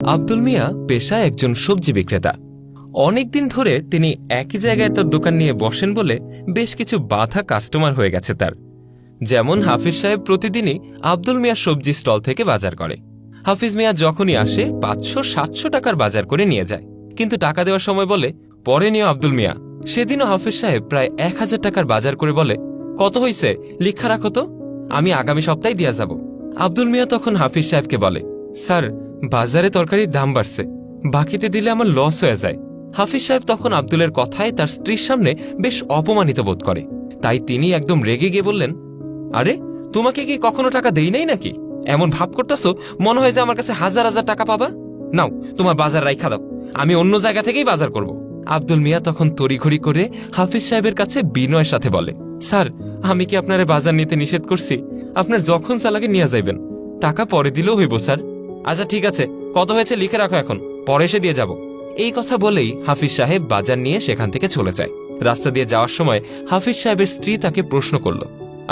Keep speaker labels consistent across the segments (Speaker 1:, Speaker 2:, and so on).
Speaker 1: আব্দুল মিয়া পেশায় একজন সবজি বিক্রেতা। অনেকদিন ধরে তিনি একই জায়গায় তার দোকান নিয়ে বসেন বলে বেশ কিছু বাধা কাস্টমার হয়ে গেছে তার। যেমন হাফিজ সাহেব প্রতিদিনই আব্দুল মিয়ার সবজি স্টল থেকে বাজার করে। হাফিজ মিয়া যখনই আসে 500-700 টাকার বাজার করে নিয়ে যায়, কিন্তু টাকা দেওয়ার সময় বলে পরে নিও আব্দুল মিয়া। সেদিনও হাফিজ সাহেব প্রায় 1000 টাকার বাজার করে বলে, কত হইছে লিখা রাখো তো, আমি আগামী সপ্তাহে দিয়া যাব। আব্দুল মিয়া তখন হাফিজ সাহেবকে বলে, স্যার বাজারে তরকারির দাম বাড়ছে, বাকিতে দিলে আমার লস হয়ে যায়। হাফিজ সাহেব তখন আব্দুলের কথায় তার স্ত্রীর সামনে বেশ অপমানিত বোধ করে, তাই তিনি একদম রেগে গিয়ে বললেন, আরে তোমাকে কি কখনো টাকা দেই নাই নাকি? এমন ভাব করতেছো মনে হয় যে আমার কাছে হাজার হাজার টাকা পাবা। নাও তোমার বাজার রাইখা দাও, আমি অন্য জায়গা থেকেই বাজার করব। আব্দুল মিয়া তখন তড়িঘড়ি করে হাফিজ সাহেবের কাছে বিনয়ের সাথে বলে, স্যার আমি কি আপনার বাজার নিতে নিষেধ করছি? আপনার যখন চালাকে নিয়ে যাইবেন, টাকা পরে দিলেও হইব স্যার। আচ্ছা ঠিক আছে, কত হয়েছে লিখে রাখো, এখন পরে এসে দিয়ে যাব। এই কথা বলেই হাফিজ সাহেব বাজার নিয়ে সেখান থেকে চলে যায়। রাস্তা দিয়ে যাওয়ার সময় হাফিজ সাহেবের স্ত্রী তাকে প্রশ্ন করল,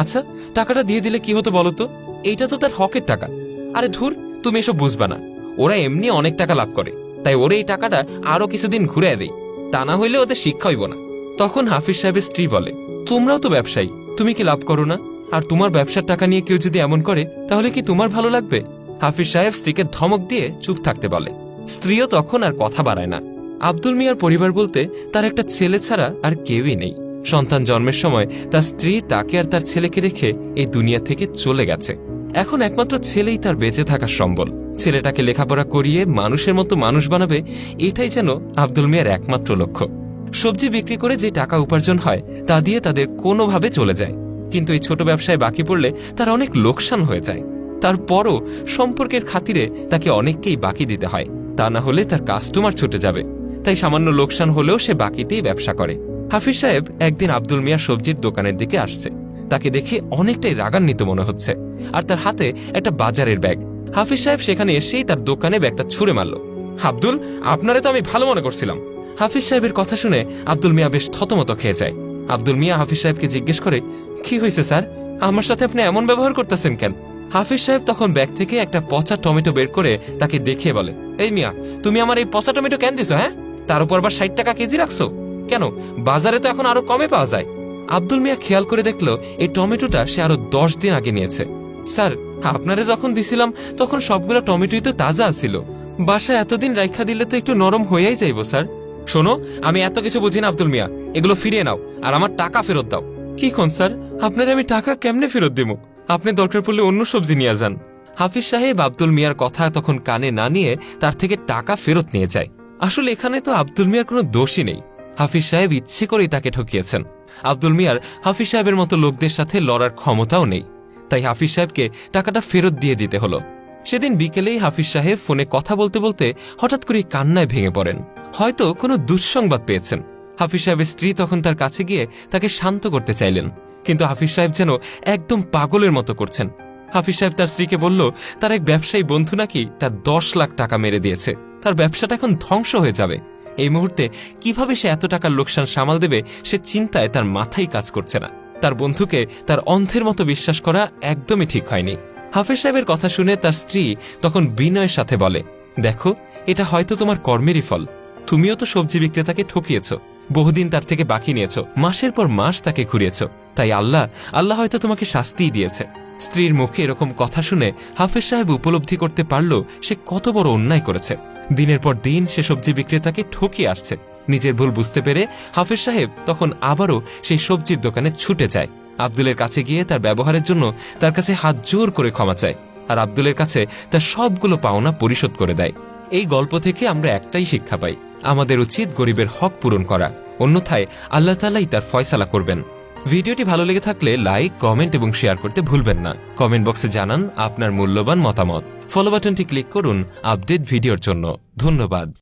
Speaker 1: আচ্ছা টাকাটা দিয়ে দিলে কি হতো বলতো? এইটা তো তার হকের টাকা। আরে ধুর, তুমি এসব বুঝবা না, ওরা এমনি অনেক টাকা লাভ করে, তাই ওরা এই টাকাটা আরো কিছুদিন ঘুরে দেয়, তা না হইলে ওদের শিক্ষা হইব না। তখন হাফিজ সাহেবের স্ত্রী বলে, তোমরাও তো ব্যবসায়ী, তুমি কি লাভ করো না? আর তোমার ব্যবসার টাকা নিয়ে কেউ যদি এমন করে তাহলে কি তোমার ভালো লাগবে? হাফিজ সাহেব স্ত্রীকে ধমক দিয়ে চুপ থাকতে বলে। স্ত্রীও তখন আর কথা বাড়ায় না। আব্দুল মিয়ার পরিবার বলতে তার একটা ছেলে ছাড়া আর কেউই নেই। সন্তান জন্মের সময় তার স্ত্রী তাকে আর তার ছেলেকে রেখে এই দুনিয়া থেকে চলে গেছে। এখন একমাত্র ছেলেই তার বেঁচে থাকার সম্বল। ছেলেটাকে লেখাপড়া করিয়ে মানুষের মতো মানুষ বানাবে, এটাই যেন আব্দুল মিয়ার একমাত্র লক্ষ্য। সবজি বিক্রি করে যে টাকা উপার্জন হয় তা দিয়ে তাদের কোনোভাবে চলে যায়, কিন্তু এই ছোট ব্যবসায় বাকি পড়লে তার অনেক লোকসান হয়ে যায়। তারপরও সম্পর্কের খাতিরে তাকে অনেককেই বাকি দিতে হয়, তা না হলে তার কাস্টমার ছুটে যাবে। তাই সামান্য লোকসান হলেও সে বাকিতেই ব্যবসা করে। হাফিজ সাহেব একদিন আব্দুল মিয়া সবজির দোকানের দিকে আসছে। তাকে দেখে অনেকটাই রাগান্বিত মনে হচ্ছে, আর তার হাতে একটা বাজারের ব্যাগ। হাফিজ সাহেব সেখানে এসেই তার দোকানে ব্যাগটা ছুঁড়ে মারল। আব্দুল, আপনারে তো আমি ভালো মনে করছিলাম। হাফিজ সাহেবের কথা শুনে আব্দুল মিয়া বেশ থতমত খেয়ে যায়। আব্দুল মিয়া হাফিজ সাহেবকে জিজ্ঞেস করে, কি হয়েছে স্যার, আমার সাথে আপনি এমন ব্যবহার করতেছেন কেন? হাফিজ সাহেব তখন ব্যাগ থেকে একটা পচা টমেটো বের করে তাকে দেখিয়ে বলে, এই মিয়া, তুমি আমার এই পচা টমেটো কেন দিছো? হ্যাঁ, তার উপর আবার 60 টাকা কেজি রাখছো কেন? বাজারে তো এখন আরো কমে পাওয়া যায়। আব্দুল মিয়া খেয়াল করে দেখলো এই টমেটোটা সে আরো 10 দিন আগে নিয়েছে। স্যার, আপনারে যখন দিছিলাম তখন সবগুলো টমেটোই তো তাজা ছিল, বাসায় এতদিন রাইখা দিলে তো একটু নরম হয়েই যাইব স্যার। শোনো, আমি এত কিছু বুঝি না আব্দুল মিয়া, এগুলো ফিরিয়ে নাও আর আমার টাকা ফেরত দাও। কি কোন স্যার, আপনারে আমি টাকা কেমনে ফেরত দিব? আপনি দরকার পড়লে অন্য সবজি নিয়ে যান। হাফিজ সাহেব আব্দুল মিয়ার কথা তখন কানে না নিয়ে তার থেকে টাকা ফেরত নিয়ে যায়। আসলে এখানে তো আব্দুল মিয়ার কোনো দোষই নেই, হাফিজ সাহেব ইচ্ছে করেই তাকে ঠকিয়েছেন। আব্দুল মিয়ার হাফিজ সাহেবের মতো লোকদের সাথে লড়ার ক্ষমতাও নেই, তাই হাফিজ সাহেবকে টাকাটা ফেরত দিয়ে দিতে হলো। সেদিন বিকেলেই হাফিজ সাহেব ফোনে কথা বলতে বলতে হঠাৎ করে কান্নায় ভেঙে পড়েন। হয়তো কোনো দুঃসংবাদ পেয়েছেন। হাফিজ সাহেবের স্ত্রী তখন তার কাছে গিয়ে তাকে শান্ত করতে চাইলেন, কিন্তু হাফিজ সাহেব যেন একদম পাগলের মতো করছেন। হাফিজ সাহেব তার স্ত্রীকে বলল, তার এক ব্যবসায়ী বন্ধু নাকি তার 10 লাখ টাকা মেরে দিয়েছে, তার ব্যবসাটা এখন ধ্বংস হয়ে যাবে। এই মুহূর্তে কিভাবে সে এত টাকার লোকসান সামাল দেবে সে চিন্তায় তার মাথাই কাজ করছে না। তার বন্ধুকে তার অন্ধের মতো বিশ্বাস করা একদমই ঠিক হয়নি। হাফিজ সাহেবের কথা শুনে তার স্ত্রী তখন বিনয়ের সাথে বলে, দেখো, এটা হয়তো তোমার কর্মেরই ফল। তুমিও তো সবজি বিক্রেতাকে ঠকিয়েছ, বহুদিন তার থেকে বাকি নিয়েছ, মাসের পর মাস তাকে ঘুরিয়েছ, তাই আল্লাহ হয়তো তোমাকে শাস্তিই দিয়েছে। স্ত্রীর মুখে এরকম কথা শুনে হাফিজ সাহেব উপলব্ধি করতে পারল সে কত বড় অন্যায় করেছে। দিনের পর দিন সে সবজি বিক্রেতাকে ঠকিয়ে আসছে। নিজের ভুল বুঝতে পেরে হাফিজ সাহেব তখন আবারও সেই সবজির দোকানে ছুটে যায়। আব্দুলের কাছে গিয়ে তার ব্যবহারের জন্য তার কাছে হাত জোর করে ক্ষমা চায়, আর আব্দুলের কাছে তার সবগুলো পাওনা পরিশোধ করে দেয়। এই গল্প থেকে আমরা একটাই শিক্ষা পাই, আমাদের উচিত গরিবের হক পূরণ করা, অন্যথায় আল্লাহ তাআলাই তার ফয়সালা করবেন। ভিডিওটি ভালো লেগে থাকলে লাইক, কমেন্ট এবং শেয়ার করতে ভুলবেন না। কমেন্ট বক্সে জানান আপনার মূল্যবান মতামত। ফলো বাটনটি ক্লিক করুন আপডেট ভিডিওর জন্য। ধন্যবাদ।